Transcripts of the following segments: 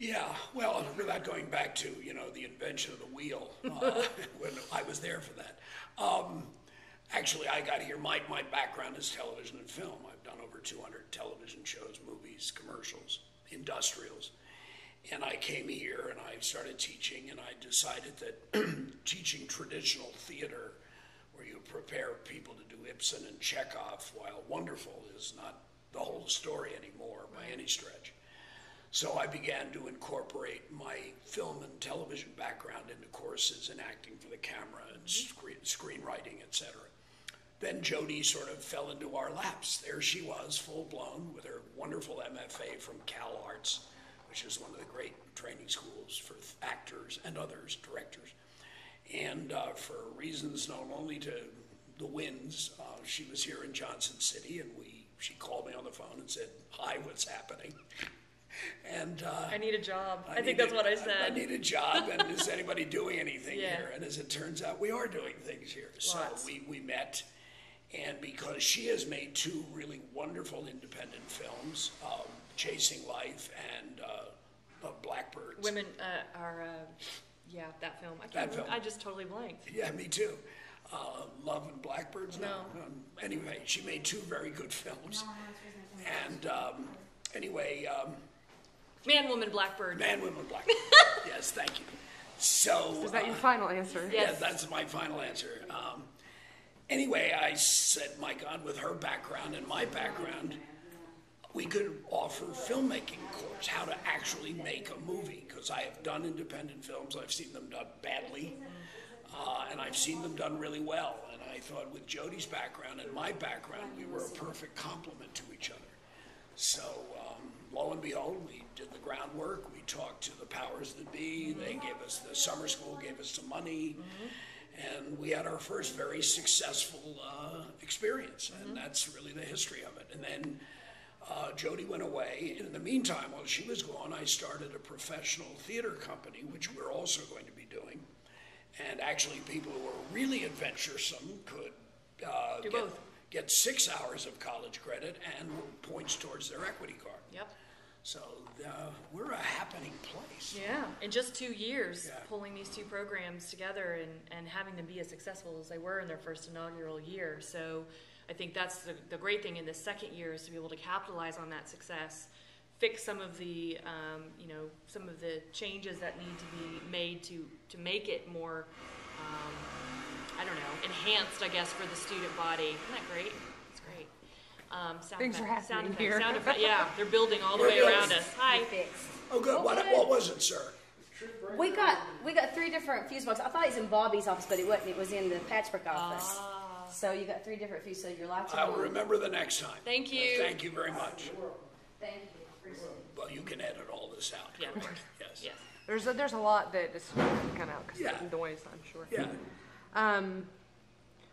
Yeah, well, without going back to, the invention of the wheel, when I was there for that. Actually, I got here, my background is television and film. I've done over 200 television shows, movies, commercials, industrials. And I came here and I started teaching, and I decided that teaching traditional theater, where you prepare people to do Ibsen and Chekhov, while wonderful, is not the whole story anymore by any stretch. So I began to incorporate my film and television background into courses in acting for the camera and screenwriting, etc. Then Jody sort of fell into our laps. There she was, full blown, with her wonderful MFA from Cal Arts, which is one of the great training schools for actors and others, directors. And for reasons known only to the winds, she was here in Johnson City, and she called me on the phone and said, "Hi, what's happening?" And I need a job. I think that's what I said. I need a job, and is anybody doing anything here? And as it turns out, we are doing things here. So we met, and because she has made two really wonderful independent films, Chasing Life and Blackbirds. Women are, that film. I just totally blanked. Yeah, me too. Love and Blackbirds? No. Anyway, she made two very good films. And anyway... Man, Woman, Blackbird. Man, Woman, Blackbird. Yes, thank you. So... Is that your final answer? Yes. Yeah, that's my final answer. Anyway, I said, my God, with her background and my background, we could offer filmmaking course, how to actually make a movie, because I have done independent films. I've seen them done badly, and I've seen them done really well. And I thought with Jody's background and my background, we were a perfect complement to each other. So lo and behold, we did the groundwork. We talked to the powers that be. They gave us, the summer school gave us some money. And we had our first very successful experience. And that's really the history of it. And then Jody went away. And in the meantime, while she was gone, I started a professional theater company, which we're also going to be doing. And actually, people who are really adventuresome could get 6 hours of college credit and points towards their equity card. Yep. So we're a happening place. Yeah, in just 2 years, pulling these two programs together and having them be as successful as they were in their first inaugural year. So I think that's the great thing in this second year, is to be able to capitalize on that success, fix some of the some of the changes that need to be made to make it more enhanced, I guess, for the student body. Isn't that great? It's great. Things are happening here. Sound effect, yeah, they're building all the way around us. Hi. Oh, good. What was it, sir? We got 3 different fuse boxes. I thought it was in Bobby's office, but it wasn't. It was in the Patchwork office. So you got 3 different fuses. So your lights are I will remember the next time. Thank you. Thank you very much. Thank you. Appreciate it. Well, you can edit all this out. Yeah, of course. Yes. There's a lot that is kind of out because of the noise, I'm sure. Yeah.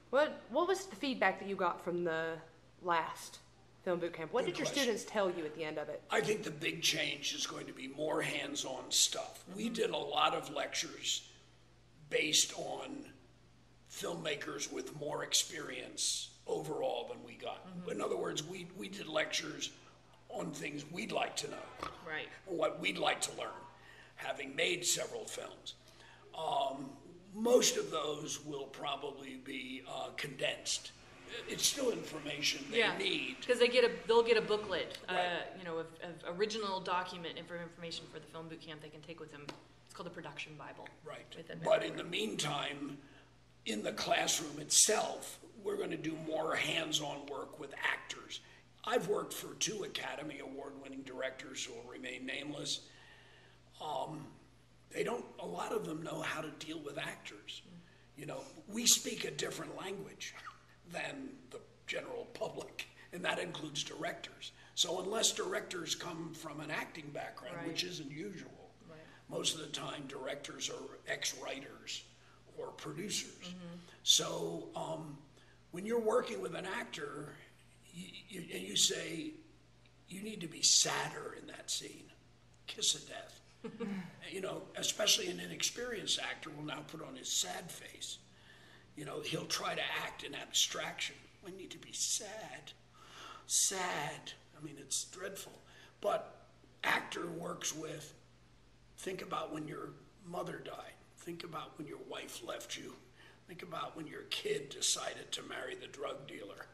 What was the feedback that you got from the last film boot camp? What did your students tell you at the end of it? I think the big change is going to be more hands-on stuff. We did a lot of lectures based on filmmakers with more experience overall than we got. In other words, we did lectures on things we'd like to know, right? What we'd like to learn, having made several films. Most of those will probably be condensed. It's still information they need, because they'll get a booklet, of original document information for the film boot camp they can take with them. It's called the Production Bible. Right. But in the meantime, in the classroom itself, we're going to do more hands-on work with actors. I've worked for 2 Academy Award-winning directors who will remain nameless. A lot of them know how to deal with actors. We speak a different language than the general public, and that includes directors. So unless directors come from an acting background, which isn't usual, most of the time directors are ex-writers or producers. So when you're working with an actor, and you say, you need to be sadder in that scene, kiss of death. Especially an inexperienced actor will now put on his sad face. He'll try to act in abstraction. We need to be sad. Sad. I mean, it's dreadful. But actor works with Think about when your mother died. Think about when your wife left you. Think about when your kid decided to marry the drug dealer.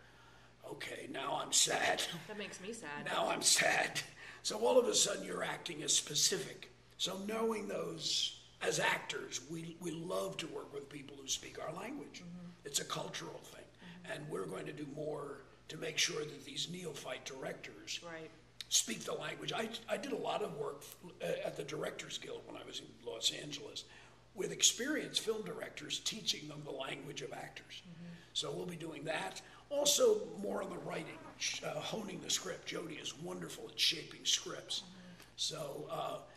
Okay, now I'm sad. That makes me sad. Now I'm sad. So all of a sudden you're acting as specific. So knowing those, as actors, we love to work with people who speak our language. It's a cultural thing. And we're going to do more to make sure that these neophyte directors speak the language. I did a lot of work at the Directors Guild when I was in Los Angeles with experienced film directors, teaching them the language of actors. So we'll be doing that. Also, more on the writing, honing the script. Jodie is wonderful at shaping scripts. So,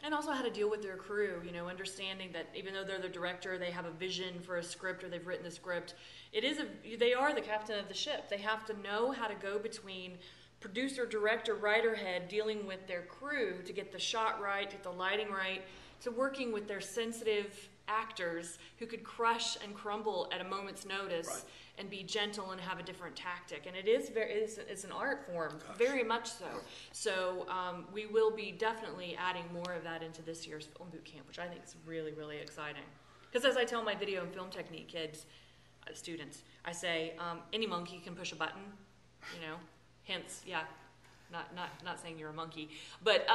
and also how to deal with their crew, you know, understanding that even though they're the director, they have a vision for a script or they've written the script. They are the captain of the ship. They have to know how to go between producer, director, writer, head, dealing with their crew to get the shot right, get the lighting right, to working with their sensitive actors who could crush and crumble at a moment's notice and be gentle and have a different tactic. And it's an art form, very much so. So we will be definitely adding more of that into this year's film boot camp, which I think is really, really exciting. Because as I tell my video and film technique kids, students, I say, any monkey can push a button, you know, hence, not saying you're a monkey, but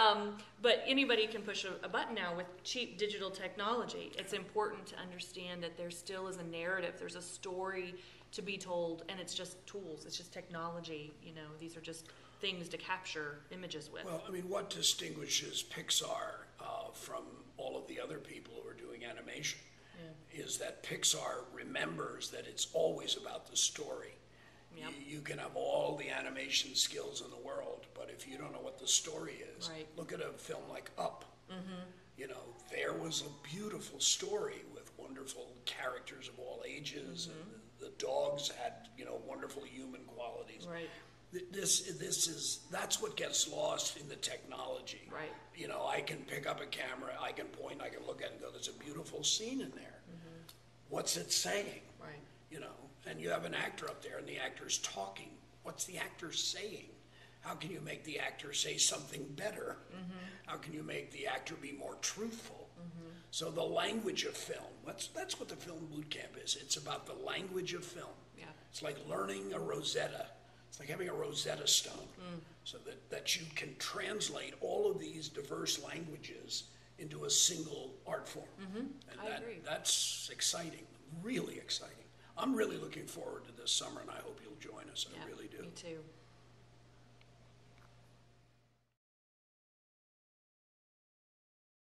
anybody can push a button now with cheap digital technology. It's important to understand that there still is a narrative, there's a story to be told, and it's just tools, it's just technology, you know, these are just things to capture images with. well, I mean, what distinguishes Pixar from all of the other people who are doing animation is that Pixar remembers that it's always about the story. Yep. You can have all the animation skills in the world, but if you don't know what the story is, look at a film like Up. You know, there was a beautiful story with wonderful characters of all ages, and the dogs had, you know, wonderful human qualities. That's what gets lost in the technology. You know, I can pick up a camera, I can point, I can look at it and go, there's a beautiful scene in there. What's it saying? You know, and you have an actor up there and the actor's talking. What's the actor saying? How can you make the actor say something better? How can you make the actor be more truthful? So the language of film, that's what the film boot camp is. It's about the language of film. It's like learning a Rosetta. It's like having a Rosetta Stone, so that you can translate all of these diverse languages into a single art form. And I agree. That's exciting, really exciting. I'm really looking forward to this summer, and I hope you'll join us. I really do. Me too.